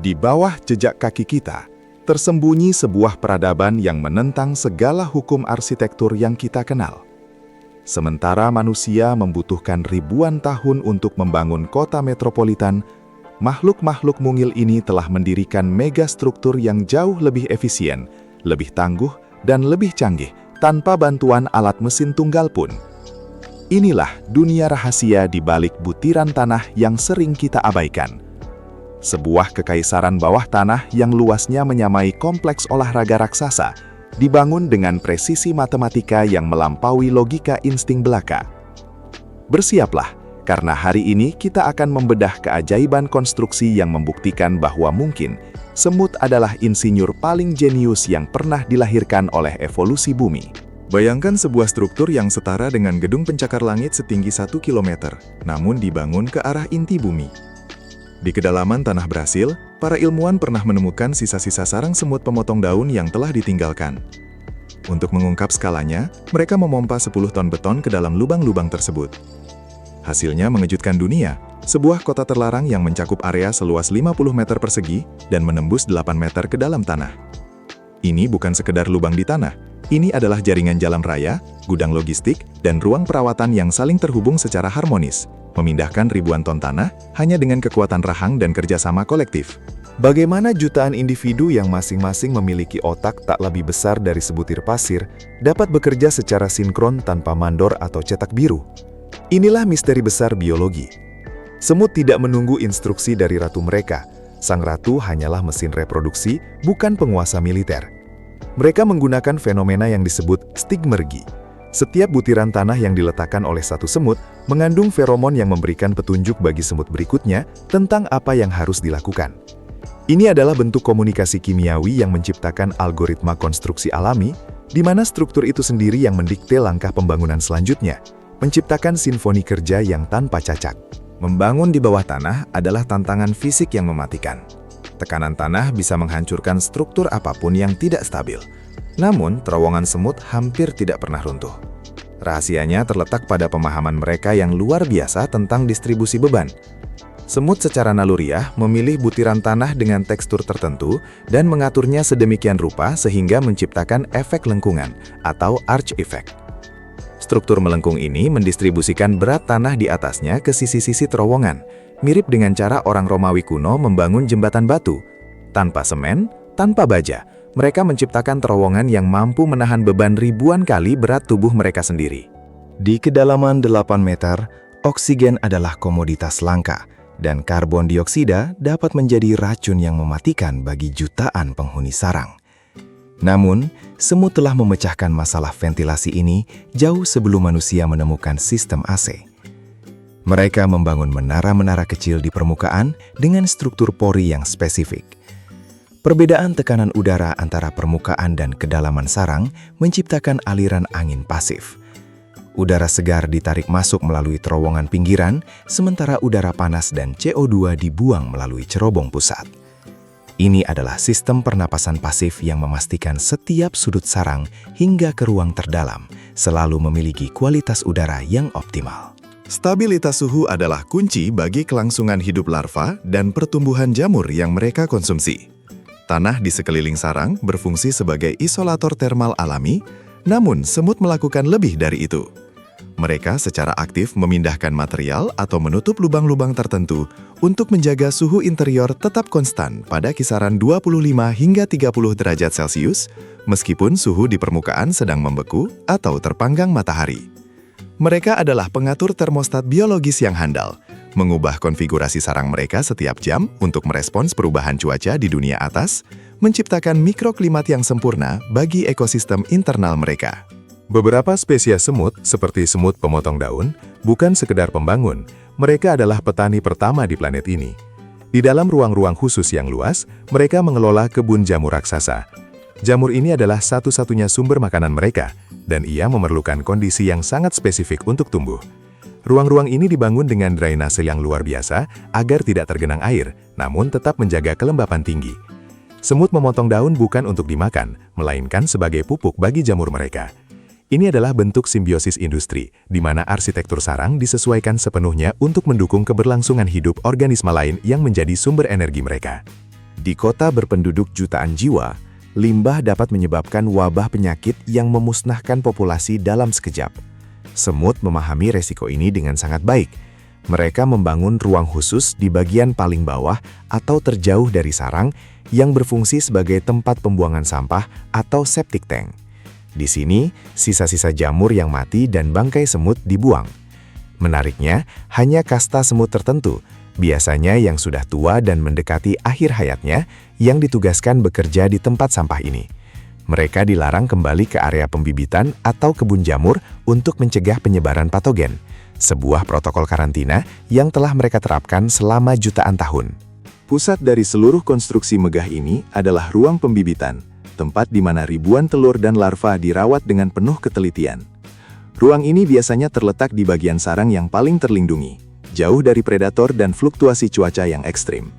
Di bawah jejak kaki kita, tersembunyi sebuah peradaban yang menentang segala hukum arsitektur yang kita kenal. Sementara manusia membutuhkan ribuan tahun untuk membangun kota metropolitan, makhluk-makhluk mungil ini telah mendirikan megastruktur yang jauh lebih efisien, lebih tangguh, dan lebih canggih tanpa bantuan alat mesin tunggal pun. Inilah dunia rahasia di balik butiran tanah yang sering kita abaikan. Sebuah kekaisaran bawah tanah yang luasnya menyamai kompleks olahraga raksasa, dibangun dengan presisi matematika yang melampaui logika insting belaka. Bersiaplah, karena hari ini kita akan membedah keajaiban konstruksi yang membuktikan bahwa mungkin semut adalah insinyur paling jenius yang pernah dilahirkan oleh evolusi bumi. Bayangkan sebuah struktur yang setara dengan gedung pencakar langit setinggi 1 km, namun dibangun ke arah inti bumi. Di kedalaman tanah Brasil, para ilmuwan pernah menemukan sisa-sisa sarang semut pemotong daun yang telah ditinggalkan. Untuk mengungkap skalanya, mereka memompa 10 ton beton ke dalam lubang-lubang tersebut. Hasilnya mengejutkan dunia, sebuah kota terlarang yang mencakup area seluas 50 meter persegi dan menembus 8 meter ke dalam tanah. Ini bukan sekedar lubang di tanah, ini adalah jaringan jalan raya, gudang logistik, dan ruang perawatan yang saling terhubung secara harmonis, memindahkan ribuan ton tanah hanya dengan kekuatan rahang dan kerjasama kolektif. Bagaimana jutaan individu yang masing-masing memiliki otak tak lebih besar dari sebutir pasir dapat bekerja secara sinkron tanpa mandor atau cetak biru? Inilah misteri besar biologi. Semut tidak menunggu instruksi dari ratu mereka. Sang ratu hanyalah mesin reproduksi, bukan penguasa militer. Mereka menggunakan fenomena yang disebut stigmergi. Setiap butiran tanah yang diletakkan oleh satu semut mengandung feromon yang memberikan petunjuk bagi semut berikutnya tentang apa yang harus dilakukan. Ini adalah bentuk komunikasi kimiawi yang menciptakan algoritma konstruksi alami, di mana struktur itu sendiri yang mendikte langkah pembangunan selanjutnya, menciptakan simfoni kerja yang tanpa cacat. Membangun di bawah tanah adalah tantangan fisik yang mematikan. Tekanan tanah bisa menghancurkan struktur apapun yang tidak stabil. Namun, terowongan semut hampir tidak pernah runtuh. Rahasianya terletak pada pemahaman mereka yang luar biasa tentang distribusi beban. Semut secara naluriah memilih butiran tanah dengan tekstur tertentu dan mengaturnya sedemikian rupa sehingga menciptakan efek lengkungan atau arch effect. Struktur melengkung ini mendistribusikan berat tanah di atasnya ke sisi-sisi terowongan, mirip dengan cara orang Romawi kuno membangun jembatan batu. Tanpa semen, tanpa baja, mereka menciptakan terowongan yang mampu menahan beban ribuan kali berat tubuh mereka sendiri. Di kedalaman 8 meter, oksigen adalah komoditas langka, dan karbon dioksida dapat menjadi racun yang mematikan bagi jutaan penghuni sarang. Namun, semut telah memecahkan masalah ventilasi ini jauh sebelum manusia menemukan sistem AC. Mereka membangun menara-menara kecil di permukaan dengan struktur pori yang spesifik. Perbedaan tekanan udara antara permukaan dan kedalaman sarang menciptakan aliran angin pasif. Udara segar ditarik masuk melalui terowongan pinggiran, sementara udara panas dan CO2 dibuang melalui cerobong pusat. Ini adalah sistem pernapasan pasif yang memastikan setiap sudut sarang hingga ke ruang terdalam selalu memiliki kualitas udara yang optimal. Stabilitas suhu adalah kunci bagi kelangsungan hidup larva dan pertumbuhan jamur yang mereka konsumsi. Tanah di sekeliling sarang berfungsi sebagai isolator termal alami, namun semut melakukan lebih dari itu. Mereka secara aktif memindahkan material atau menutup lubang-lubang tertentu untuk menjaga suhu interior tetap konstan pada kisaran 25 hingga 30 derajat Celcius, meskipun suhu di permukaan sedang membeku atau terpanggang matahari. Mereka adalah pengatur termostat biologis yang handal, mengubah konfigurasi sarang mereka setiap jam untuk merespons perubahan cuaca di dunia atas, menciptakan mikroklimat yang sempurna bagi ekosistem internal mereka. Beberapa spesies semut, seperti semut pemotong daun, bukan sekedar pembangun, mereka adalah petani pertama di planet ini. Di dalam ruang-ruang khusus yang luas, mereka mengelola kebun jamur raksasa. Jamur ini adalah satu-satunya sumber makanan mereka, dan ia memerlukan kondisi yang sangat spesifik untuk tumbuh. Ruang-ruang ini dibangun dengan drainase yang luar biasa agar tidak tergenang air, namun tetap menjaga kelembapan tinggi. Semut memotong daun bukan untuk dimakan, melainkan sebagai pupuk bagi jamur mereka. Ini adalah bentuk simbiosis industri, di mana arsitektur sarang disesuaikan sepenuhnya untuk mendukung keberlangsungan hidup organisme lain yang menjadi sumber energi mereka. Di kota berpenduduk jutaan jiwa, limbah dapat menyebabkan wabah penyakit yang memusnahkan populasi dalam sekejap. Semut memahami resiko ini dengan sangat baik. Mereka membangun ruang khusus di bagian paling bawah atau terjauh dari sarang yang berfungsi sebagai tempat pembuangan sampah atau septic tank. Di sini, sisa-sisa jamur yang mati dan bangkai semut dibuang. Menariknya, hanya kasta semut tertentu, biasanya yang sudah tua dan mendekati akhir hayatnya, yang ditugaskan bekerja di tempat sampah ini. Mereka dilarang kembali ke area pembibitan atau kebun jamur untuk mencegah penyebaran patogen, sebuah protokol karantina yang telah mereka terapkan selama jutaan tahun. Pusat dari seluruh konstruksi megah ini adalah ruang pembibitan, tempat di mana ribuan telur dan larva dirawat dengan penuh ketelitian. Ruang ini biasanya terletak di bagian sarang yang paling terlindungi, jauh dari predator dan fluktuasi cuaca yang ekstrim.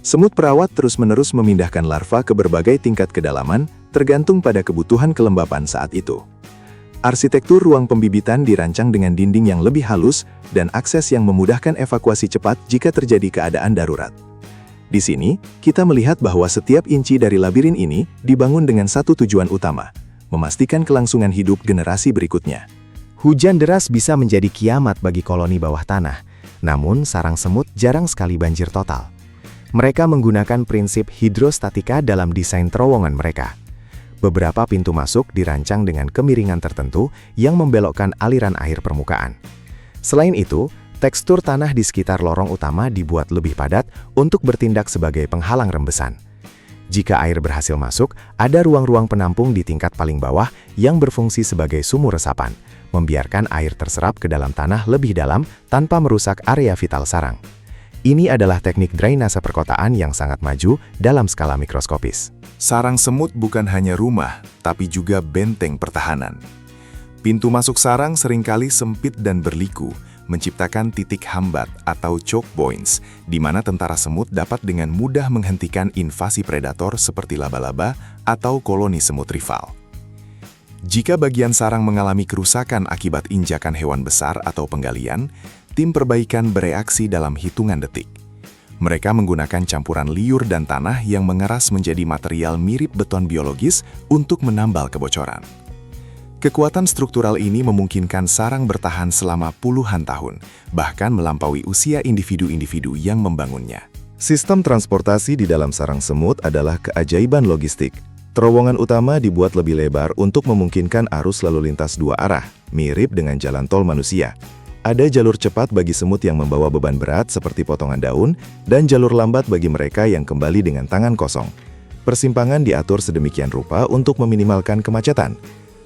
Semut perawat terus-menerus memindahkan larva ke berbagai tingkat kedalaman, tergantung pada kebutuhan kelembapan saat itu. Arsitektur ruang pembibitan dirancang dengan dinding yang lebih halus dan akses yang memudahkan evakuasi cepat jika terjadi keadaan darurat. Di sini, kita melihat bahwa setiap inci dari labirin ini dibangun dengan satu tujuan utama, memastikan kelangsungan hidup generasi berikutnya. Hujan deras bisa menjadi kiamat bagi koloni bawah tanah, namun sarang semut jarang sekali banjir total. Mereka menggunakan prinsip hidrostatika dalam desain terowongan mereka. Beberapa pintu masuk dirancang dengan kemiringan tertentu yang membelokkan aliran air permukaan. Selain itu, tekstur tanah di sekitar lorong utama dibuat lebih padat untuk bertindak sebagai penghalang rembesan. Jika air berhasil masuk, ada ruang-ruang penampung di tingkat paling bawah yang berfungsi sebagai sumur resapan, membiarkan air terserap ke dalam tanah lebih dalam tanpa merusak area vital sarang. Ini adalah teknik drainase perkotaan yang sangat maju dalam skala mikroskopis. Sarang semut bukan hanya rumah, tapi juga benteng pertahanan. Pintu masuk sarang seringkali sempit dan berliku, menciptakan titik hambat atau choke points, di mana tentara semut dapat dengan mudah menghentikan invasi predator seperti laba-laba atau koloni semut rival. Jika bagian sarang mengalami kerusakan akibat injakan hewan besar atau penggalian, tim perbaikan bereaksi dalam hitungan detik. Mereka menggunakan campuran liur dan tanah yang mengeras menjadi material mirip beton biologis untuk menambal kebocoran. Kekuatan struktural ini memungkinkan sarang bertahan selama puluhan tahun, bahkan melampaui usia individu-individu yang membangunnya. Sistem transportasi di dalam sarang semut adalah keajaiban logistik. Terowongan utama dibuat lebih lebar untuk memungkinkan arus lalu lintas dua arah, mirip dengan jalan tol manusia. Ada jalur cepat bagi semut yang membawa beban berat seperti potongan daun, dan jalur lambat bagi mereka yang kembali dengan tangan kosong. Persimpangan diatur sedemikian rupa untuk meminimalkan kemacetan.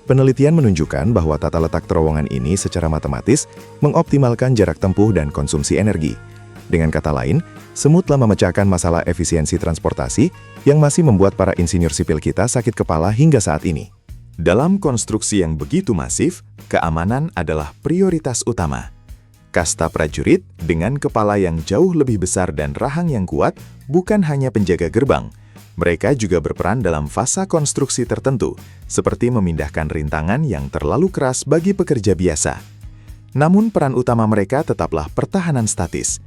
Penelitian menunjukkan bahwa tata letak terowongan ini secara matematis mengoptimalkan jarak tempuh dan konsumsi energi. Dengan kata lain, semut telah memecahkan masalah efisiensi transportasi yang masih membuat para insinyur sipil kita sakit kepala hingga saat ini. Dalam konstruksi yang begitu masif, keamanan adalah prioritas utama. Kasta prajurit dengan kepala yang jauh lebih besar dan rahang yang kuat bukan hanya penjaga gerbang. Mereka juga berperan dalam fasa konstruksi tertentu, seperti memindahkan rintangan yang terlalu keras bagi pekerja biasa. Namun peran utama mereka tetaplah pertahanan statis.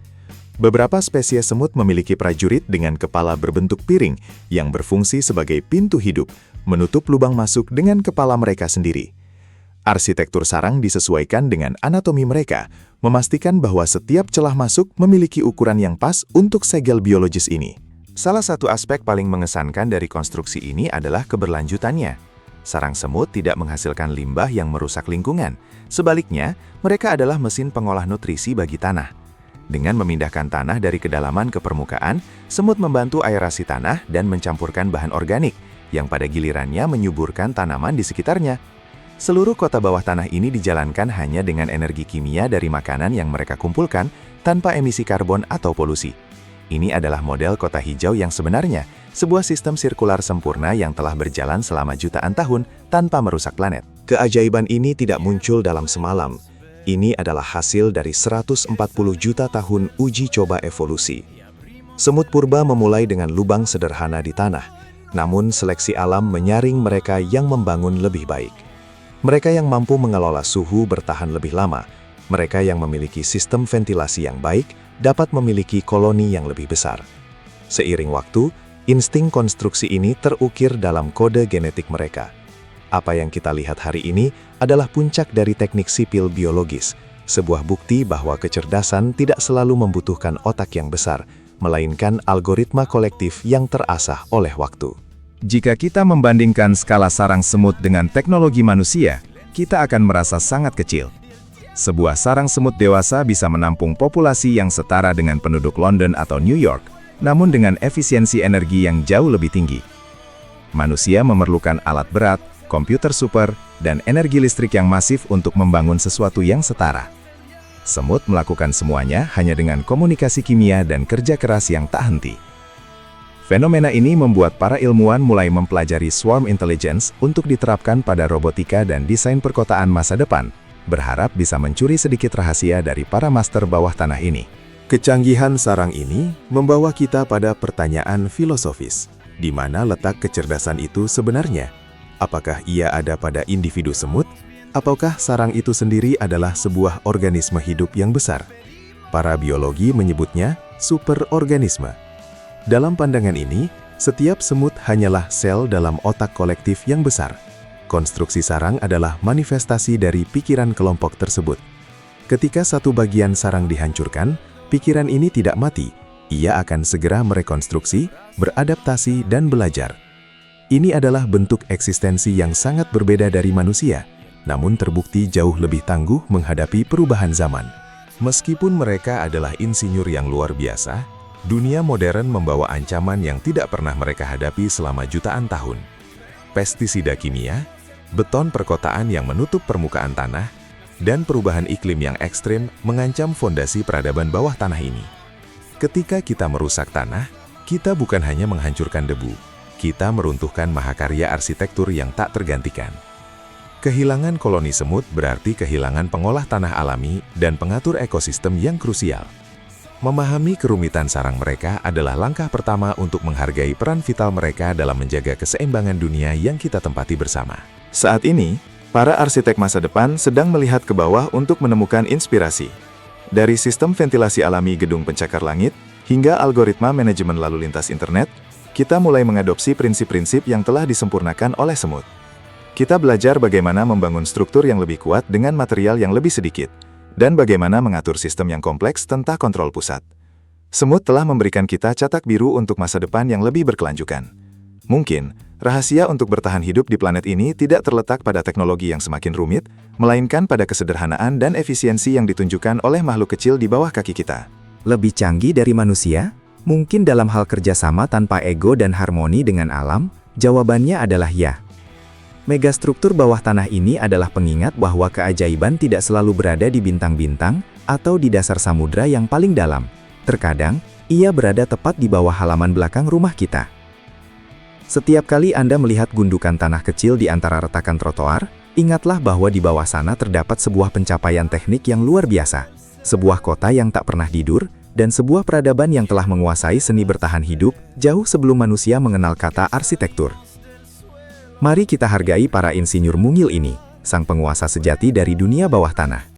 Beberapa spesies semut memiliki prajurit dengan kepala berbentuk piring yang berfungsi sebagai pintu hidup, menutup lubang masuk dengan kepala mereka sendiri. Arsitektur sarang disesuaikan dengan anatomi mereka, memastikan bahwa setiap celah masuk memiliki ukuran yang pas untuk segel biologis ini. Salah satu aspek paling mengesankan dari konstruksi ini adalah keberlanjutannya. Sarang semut tidak menghasilkan limbah yang merusak lingkungan. Sebaliknya, mereka adalah mesin pengolah nutrisi bagi tanah. Dengan memindahkan tanah dari kedalaman ke permukaan, semut membantu aerasi tanah dan mencampurkan bahan organik, yang pada gilirannya menyuburkan tanaman di sekitarnya. Seluruh kota bawah tanah ini dijalankan hanya dengan energi kimia dari makanan yang mereka kumpulkan, tanpa emisi karbon atau polusi. Ini adalah model kota hijau yang sebenarnya, sebuah sistem sirkular sempurna yang telah berjalan selama jutaan tahun tanpa merusak planet. Keajaiban ini tidak muncul dalam semalam. Ini adalah hasil dari 140 juta tahun uji coba evolusi. Semut purba memulai dengan lubang sederhana di tanah, namun seleksi alam menyaring mereka yang membangun lebih baik. Mereka yang mampu mengelola suhu bertahan lebih lama, mereka yang memiliki sistem ventilasi yang baik, dapat memiliki koloni yang lebih besar. Seiring waktu, Insting konstruksi ini terukir dalam kode genetik mereka. Apa yang kita lihat hari ini adalah puncak dari teknik sipil biologis, sebuah bukti bahwa kecerdasan tidak selalu membutuhkan otak yang besar, melainkan algoritma kolektif yang terasah oleh waktu. Jika kita membandingkan skala sarang semut dengan teknologi manusia, kita akan merasa sangat kecil. Sebuah sarang semut dewasa bisa menampung populasi yang setara dengan penduduk London atau New York, namun dengan efisiensi energi yang jauh lebih tinggi. Manusia memerlukan alat berat, komputer super, dan energi listrik yang masif untuk membangun sesuatu yang setara. Semut melakukan semuanya hanya dengan komunikasi kimia dan kerja keras yang tak henti. Fenomena ini membuat para ilmuwan mulai mempelajari swarm intelligence untuk diterapkan pada robotika dan desain perkotaan masa depan, berharap bisa mencuri sedikit rahasia dari para master bawah tanah ini. Kecanggihan sarang ini membawa kita pada pertanyaan filosofis. Di mana letak kecerdasan itu sebenarnya? Apakah ia ada pada individu semut? Ataukah sarang itu sendiri adalah sebuah organisme hidup yang besar? Para biologi menyebutnya superorganisme. Dalam pandangan ini, setiap semut hanyalah sel dalam otak kolektif yang besar. Konstruksi sarang adalah manifestasi dari pikiran kelompok tersebut. Ketika satu bagian sarang dihancurkan, pikiran ini tidak mati. Ia akan segera merekonstruksi, beradaptasi, dan belajar. Ini adalah bentuk eksistensi yang sangat berbeda dari manusia, namun terbukti jauh lebih tangguh menghadapi perubahan zaman. Meskipun mereka adalah insinyur yang luar biasa, dunia modern membawa ancaman yang tidak pernah mereka hadapi selama jutaan tahun. Pestisida kimia, beton perkotaan yang menutup permukaan tanah, dan perubahan iklim yang ekstrim mengancam fondasi peradaban bawah tanah ini. Ketika kita merusak tanah, kita bukan hanya menghancurkan debu, kita meruntuhkan mahakarya arsitektur yang tak tergantikan. Kehilangan koloni semut berarti kehilangan pengolah tanah alami dan pengatur ekosistem yang krusial. Memahami kerumitan sarang mereka adalah langkah pertama untuk menghargai peran vital mereka dalam menjaga keseimbangan dunia yang kita tempati bersama. Saat ini, para arsitek masa depan sedang melihat ke bawah untuk menemukan inspirasi. Dari sistem ventilasi alami gedung pencakar langit, hingga algoritma manajemen lalu lintas internet, kita mulai mengadopsi prinsip-prinsip yang telah disempurnakan oleh semut. Kita belajar bagaimana membangun struktur yang lebih kuat dengan material yang lebih sedikit, dan bagaimana mengatur sistem yang kompleks tanpa kontrol pusat. Semut telah memberikan kita catak biru untuk masa depan yang lebih berkelanjutan. Mungkin, rahasia untuk bertahan hidup di planet ini tidak terletak pada teknologi yang semakin rumit, melainkan pada kesederhanaan dan efisiensi yang ditunjukkan oleh makhluk kecil di bawah kaki kita. Lebih canggih dari manusia? Mungkin dalam hal kerjasama tanpa ego dan harmoni dengan alam? Jawabannya adalah ya. Megastruktur bawah tanah ini adalah pengingat bahwa keajaiban tidak selalu berada di bintang-bintang atau di dasar samudra yang paling dalam. Terkadang, ia berada tepat di bawah halaman belakang rumah kita. Setiap kali Anda melihat gundukan tanah kecil di antara retakan trotoar, ingatlah bahwa di bawah sana terdapat sebuah pencapaian teknik yang luar biasa, sebuah kota yang tak pernah tidur, dan sebuah peradaban yang telah menguasai seni bertahan hidup jauh sebelum manusia mengenal kata arsitektur. Mari kita hargai para insinyur mungil ini, sang penguasa sejati dari dunia bawah tanah.